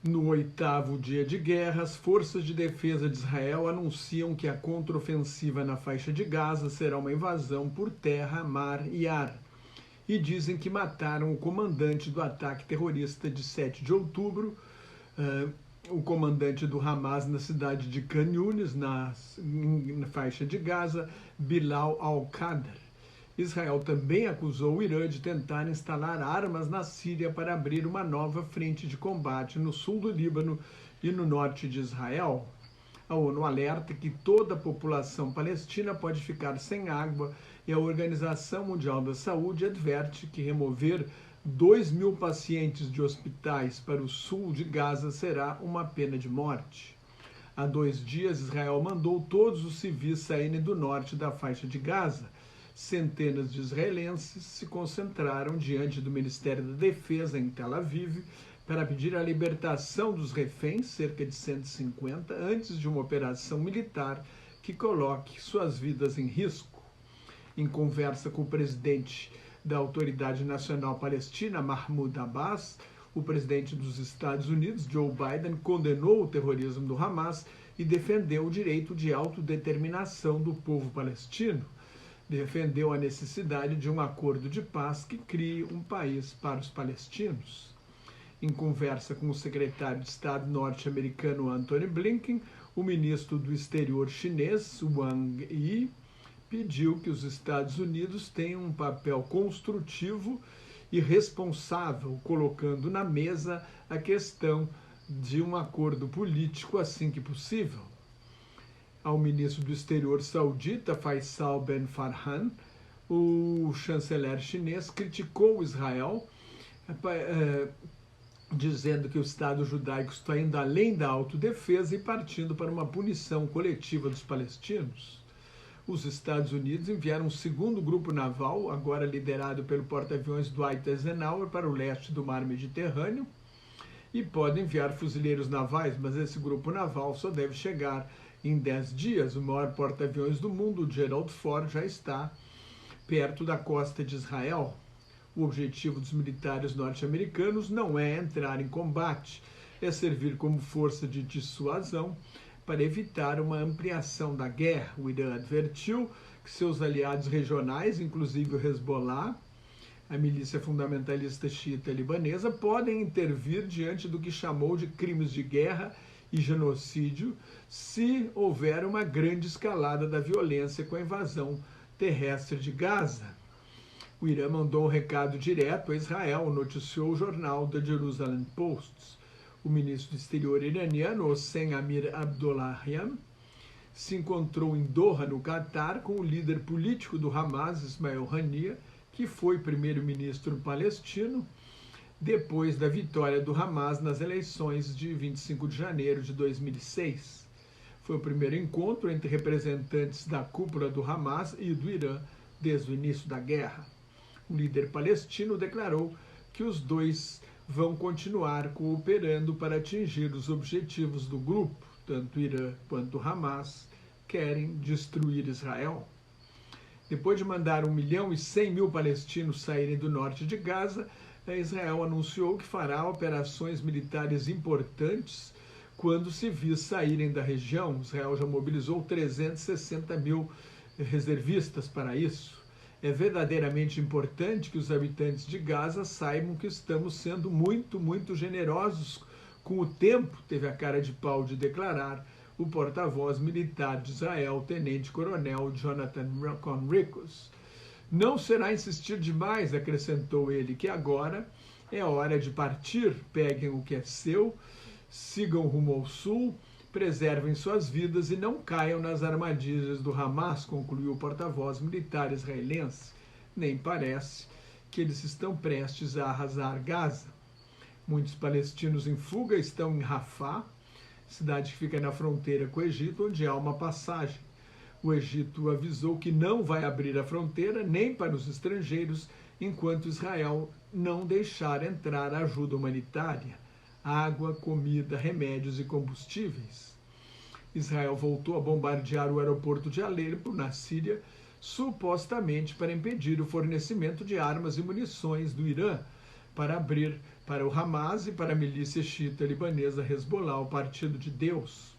No 8º dia de guerra, as forças de defesa de Israel anunciam que a contraofensiva na faixa de Gaza será uma invasão por terra, mar e ar. E dizem que mataram o comandante do ataque terrorista de 7 de outubro, o comandante do Hamas na cidade de Khan Yunis, na faixa de Gaza, Bilal al-Qadr. Israel também acusou o Irã de tentar instalar armas na Síria para abrir uma nova frente de combate no sul do Líbano e no norte de Israel. A ONU alerta que toda a população palestina pode ficar sem água e a Organização Mundial da Saúde adverte que remover 2.000 pacientes de hospitais para o sul de Gaza será uma pena de morte. Há 2 dias, Israel mandou todos os civis saírem do norte da faixa de Gaza. Centenas de israelenses se concentraram diante do Ministério da Defesa em Tel Aviv para pedir a libertação dos reféns, cerca de 150, antes de uma operação militar que coloque suas vidas em risco. Em conversa com o presidente da Autoridade Nacional Palestina, Mahmoud Abbas, o presidente dos Estados Unidos, Joe Biden, condenou o terrorismo do Hamas e defendeu o direito de autodeterminação do povo palestino. Defendeu a necessidade de um acordo de paz que crie um país para os palestinos. Em conversa com o secretário de Estado norte-americano Antony Blinken, o ministro do Exterior chinês Wang Yi pediu que os Estados Unidos tenham um papel construtivo e responsável, colocando na mesa a questão de um acordo político assim que possível. Ao ministro do Exterior saudita Faisal Ben Farhan, o chanceler chinês criticou Israel, dizendo que o Estado judaico está indo além da autodefesa e partindo para uma punição coletiva dos palestinos. Os Estados Unidos enviaram um segundo grupo naval, agora liderado pelo porta-aviões Dwight Eisenhower, para o leste do mar Mediterrâneo, e podem enviar fuzileiros navais, mas esse grupo naval só deve chegar em 10 dias. O maior porta-aviões do mundo, o Gerald Ford, já está perto da costa de Israel. O objetivo dos militares norte-americanos não é entrar em combate, é servir como força de dissuasão para evitar uma ampliação da guerra. O Irã advertiu que seus aliados regionais, inclusive o Hezbollah, a milícia fundamentalista xiita libanesa, podem intervir diante do que chamou de crimes de guerra e genocídio se houver uma grande escalada da violência com a invasão terrestre de Gaza. O Irã mandou um recado direto a Israel, noticiou o jornal The Jerusalem Post. O ministro do Exterior iraniano, Hossein Amir Abdollahian, se encontrou em Doha, no Catar, com o líder político do Hamas, Ismail Haniyeh, que foi primeiro-ministro palestino depois da vitória do Hamas nas eleições de 25 de janeiro de 2006. Foi o primeiro encontro entre representantes da cúpula do Hamas e do Irã desde o início da guerra. O líder palestino declarou que os dois vão continuar cooperando para atingir os objetivos do grupo. Tanto o Irã quanto o Hamas querem destruir Israel. Depois de mandar 1.100.000 palestinos saírem do norte de Gaza, Israel anunciou que fará operações militares importantes quando civis saírem da região. Israel já mobilizou 360.000 reservistas para isso. É verdadeiramente importante que os habitantes de Gaza saibam que estamos sendo muito generosos com o tempo, teve a cara de pau de declarar o porta-voz militar de Israel, tenente-coronel Jonathan Conricus. Não será insistir demais, acrescentou ele, que agora é hora de partir, peguem o que é seu, sigam rumo ao sul, preservem suas vidas e não caiam nas armadilhas do Hamas, concluiu o porta-voz militar israelense. Nem parece que eles estão prestes a arrasar Gaza. Muitos palestinos em fuga estão em Rafah, cidade que fica na fronteira com o Egito, onde há uma passagem. O Egito avisou que não vai abrir a fronteira nem para os estrangeiros enquanto Israel não deixar entrar ajuda humanitária, água, comida, remédios e combustíveis. Israel voltou a bombardear o aeroporto de Alepo, na Síria, supostamente para impedir o fornecimento de armas e munições do Irã para para o Hamas e para a milícia xiita libanesa Hezbollah, o Partido de Deus.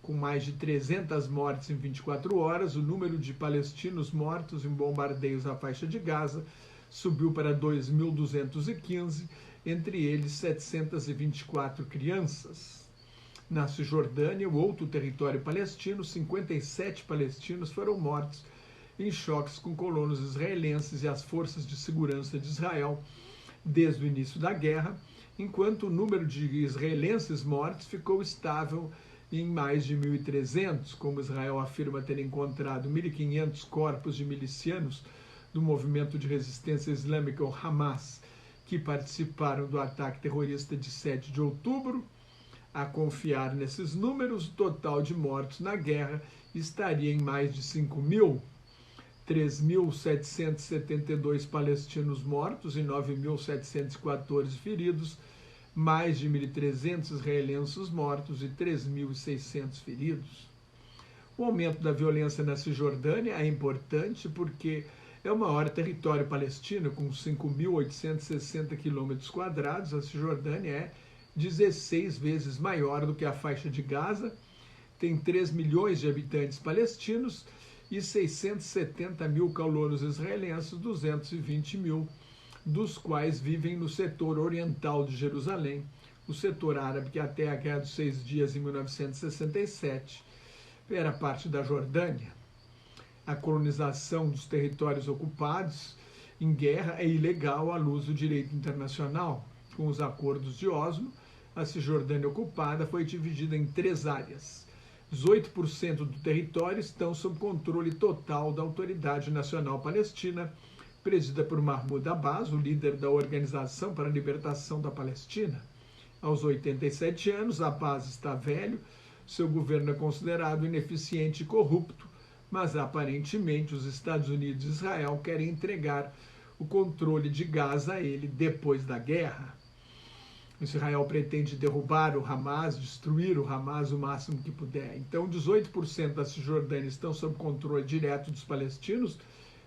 Com mais de 300 mortes em 24 horas, o número de palestinos mortos em bombardeios à faixa de Gaza subiu para 2.215, entre eles 724 crianças. Na Cisjordânia, o outro território palestino, 57 palestinos foram mortos em choques com colonos israelenses e as forças de segurança de Israel desde o início da guerra, enquanto o número de israelenses mortos ficou estável em mais de 1.300, como Israel afirma ter encontrado 1.500 corpos de milicianos do movimento de resistência islâmica, o Hamas, que participaram do ataque terrorista de 7 de outubro. A confiar nesses números, o total de mortos na guerra estaria em mais de 5.000. 3.772 palestinos mortos e 9.714 feridos, mais de 1.300 israelenses mortos e 3.600 feridos. O aumento da violência na Cisjordânia é importante porque é o maior território palestino, com 5.860 km². A Cisjordânia é 16 vezes maior do que a faixa de Gaza, tem 3 milhões de habitantes palestinos e 670 mil colonos israelenses, 220 mil dos quais vivem no setor oriental de Jerusalém, o setor árabe que até a Guerra dos 6 Dias, em 1967, era parte da Jordânia. A colonização dos territórios ocupados em guerra é ilegal à luz do direito internacional. Com os acordos de Oslo, a Cisjordânia ocupada foi dividida em 3 áreas. 18% do território estão sob controle total da Autoridade Nacional Palestina, presidida por Mahmoud Abbas, o líder da Organização para a Libertação da Palestina. Aos 87 anos, Abbas está velho, seu governo é considerado ineficiente e corrupto, mas aparentemente os Estados Unidos e Israel querem entregar o controle de Gaza a ele depois da guerra. Israel pretende derrubar o Hamas, destruir o Hamas o máximo que puder. Então, 18% da Cisjordânia estão sob controle direto dos palestinos,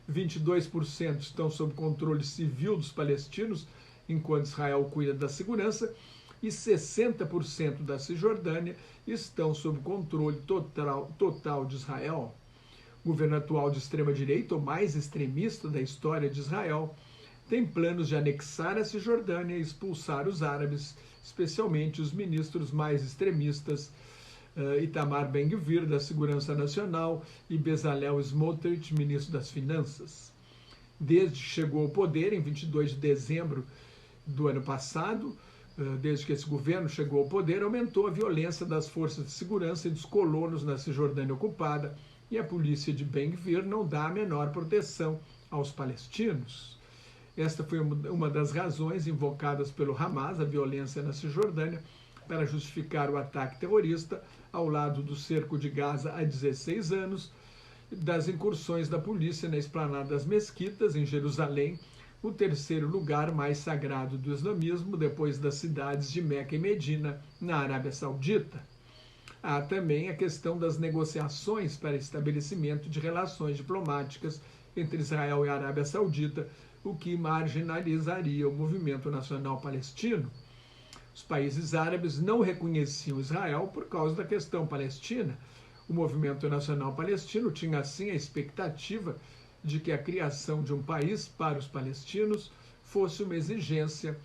22% estão sob controle civil dos palestinos, enquanto Israel cuida da segurança, e 60% da Cisjordânia estão sob controle total de Israel. O governo atual de extrema-direita, o mais extremista da história de Israel, tem planos de anexar a Cisjordânia e expulsar os árabes, especialmente os ministros mais extremistas, Itamar Ben-Gvir, da Segurança Nacional, e Bezalel Smotrich, ministro das Finanças. Desde que chegou ao poder, em 22 de dezembro do ano passado, desde que esse governo chegou ao poder, aumentou a violência das forças de segurança e dos colonos na Cisjordânia ocupada, e a polícia de Ben-Gvir não dá a menor proteção aos palestinos. Esta foi uma das razões invocadas pelo Hamas, a violência na Cisjordânia, para justificar o ataque terrorista ao lado do cerco de Gaza há 16 anos, das incursões da polícia na esplanada das mesquitas, em Jerusalém, o terceiro lugar mais sagrado do islamismo, depois das cidades de Meca e Medina, na Arábia Saudita. Há também a questão das negociações para estabelecimento de relações diplomáticas entre Israel e a Arábia Saudita, o que marginalizaria o movimento nacional palestino. Os países árabes não reconheciam Israel por causa da questão palestina. O movimento nacional palestino tinha, assim, a expectativa de que a criação de um país para os palestinos fosse uma exigência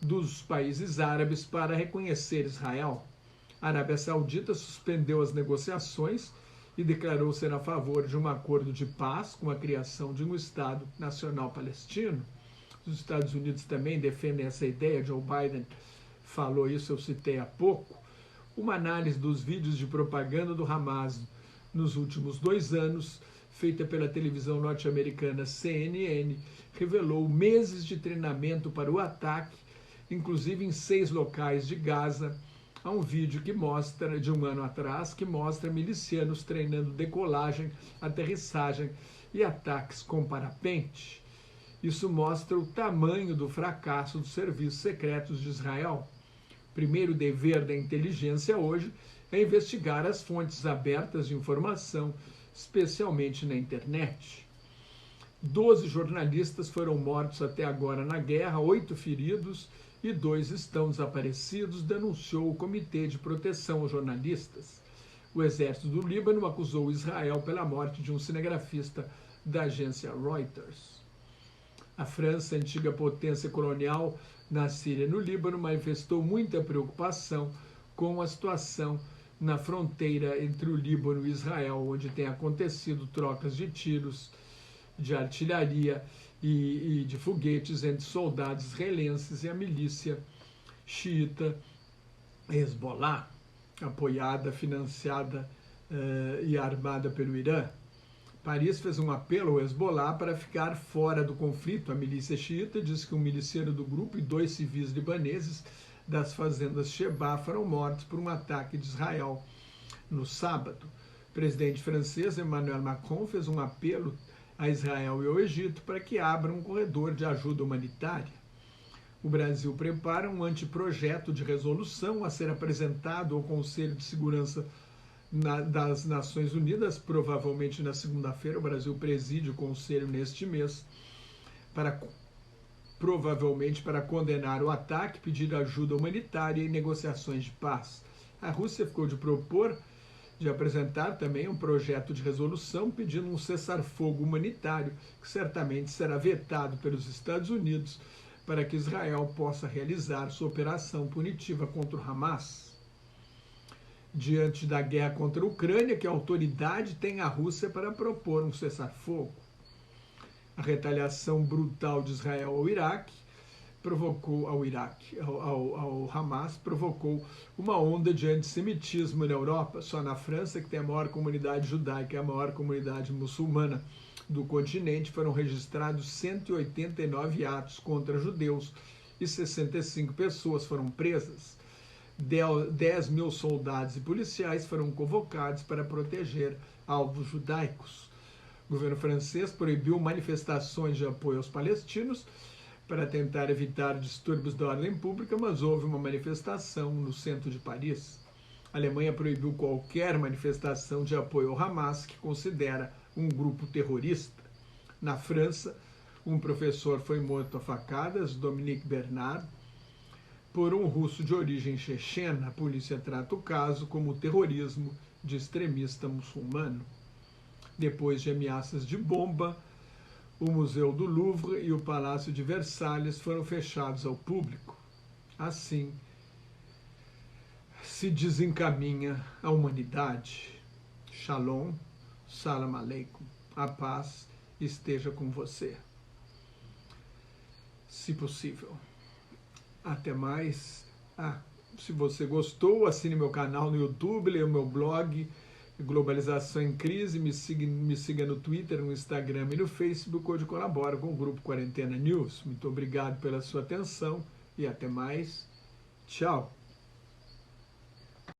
dos países árabes para reconhecer Israel. A Arábia Saudita suspendeu as negociações e declarou ser a favor de um acordo de paz com a criação de um Estado nacional palestino. Os Estados Unidos também defendem essa ideia, Joe Biden falou isso, eu citei há pouco. Uma análise dos vídeos de propaganda do Hamas nos últimos 2 anos, feita pela televisão norte-americana CNN, revelou meses de treinamento para o ataque, inclusive em 6 locais de Gaza. Há um vídeo que mostra, de um ano atrás, que mostra milicianos treinando decolagem, aterrissagem e ataques com parapente. Isso mostra o tamanho do fracasso dos serviços secretos de Israel. O primeiro dever da inteligência hoje é investigar as fontes abertas de informação, especialmente na internet. 12 jornalistas foram mortos até agora na guerra, 8 feridos, e 2 estão desaparecidos, denunciou o Comitê de Proteção aos Jornalistas. O exército do Líbano acusou Israel pela morte de um cinegrafista da agência Reuters. A França, antiga potência colonial na Síria e no Líbano, manifestou muita preocupação com a situação na fronteira entre o Líbano e Israel, onde tem acontecido trocas de tiros, de artilharia e de foguetes entre soldados israelenses e a milícia xiita Hezbollah, apoiada, financiada e armada pelo Irã. Paris fez um apelo ao Hezbollah para ficar fora do conflito. A milícia xiita diz que um miliciano do grupo e 2 civis libaneses das fazendas Shebaa foram mortos por um ataque de Israel no sábado. O presidente francês Emmanuel Macron fez um apelo a Israel e ao Egito para que abram um corredor de ajuda humanitária. O Brasil prepara um anteprojeto de resolução a ser apresentado ao Conselho de Segurança das Nações Unidas, provavelmente na segunda-feira. O Brasil preside o Conselho neste mês, provavelmente para condenar o ataque, pedir ajuda humanitária e negociações de paz. A Rússia ficou de apresentar também um projeto de resolução pedindo um cessar-fogo humanitário, que certamente será vetado pelos Estados Unidos para que Israel possa realizar sua operação punitiva contra o Hamas. Diante da guerra contra a Ucrânia, que a autoridade tem a Rússia para propor um cessar-fogo. A retaliação brutal de Israel ao Hamas provocou uma onda de antissemitismo na Europa. Só na França, que tem a maior comunidade judaica e a maior comunidade muçulmana do continente, foram registrados 189 atos contra judeus e 65 pessoas foram presas. 10 mil soldados e policiais foram convocados para proteger alvos judaicos. O governo francês proibiu manifestações de apoio aos palestinos para tentar evitar distúrbios da ordem pública, mas houve uma manifestação no centro de Paris. A Alemanha proibiu qualquer manifestação de apoio ao Hamas, que considera um grupo terrorista. Na França, um professor foi morto a facadas, Dominique Bernard, por um russo de origem chechena. A polícia trata o caso como terrorismo de extremista muçulmano. Depois de ameaças de bomba, o Museu do Louvre e o Palácio de Versalhes foram fechados ao público. Assim se desencaminha a humanidade. Shalom, salam aleikum. A paz esteja com você. Se possível. Até mais. Se você gostou, assine meu canal no YouTube, leia o meu blog Globalização em Crise, me siga no Twitter, no Instagram e no Facebook, onde colaboro com o Grupo Quarentena News. Muito obrigado pela sua atenção e até mais. Tchau.